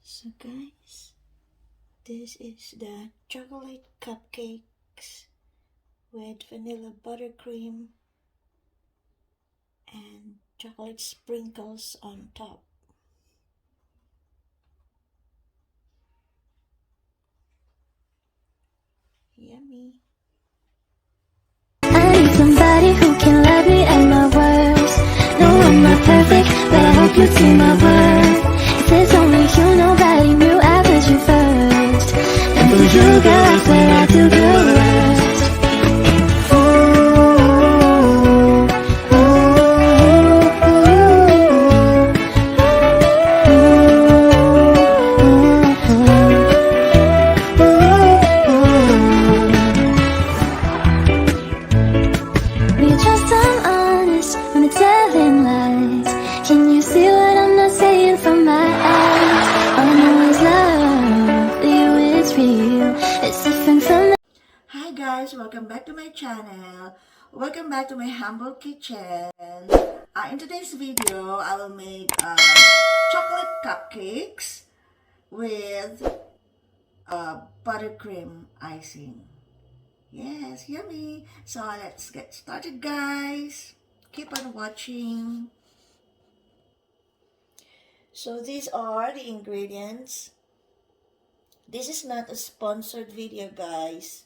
So guys, this is the chocolate cupcakes with vanilla buttercream and chocolate sprinkles on top. Yummy. I need somebody who can love me at my worst. No, I'm not perfect, but I hope you see my worth. If there's only you, nobody knew I put you first. And for you, girl, I swear I do the worst. We just honest when we're telling lies. Can you see what I'm not saying from my eyes? All I know is love, you it's real. It's different from the Hi guys, welcome back to my channel. Welcome back to my humble kitchen. In today's video, I will make chocolate cupcakes with buttercream icing. Yes, yummy. So let's get started, guys. Keep on watching. So these are the ingredients. This is not a sponsored video, guys.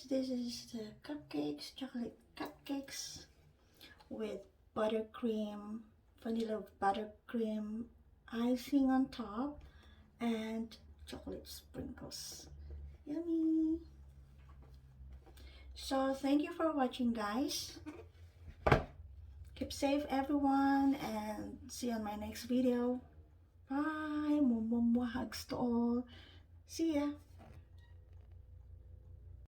this is the cupcakes, chocolate cupcakes with buttercream, vanilla buttercream icing on top, and chocolate sprinkles. Yummy! So thank you for watching, guys. Keep safe, everyone, and see you on my next video. Bye! Mwah, mwah, mwah. Hugs to all. See ya!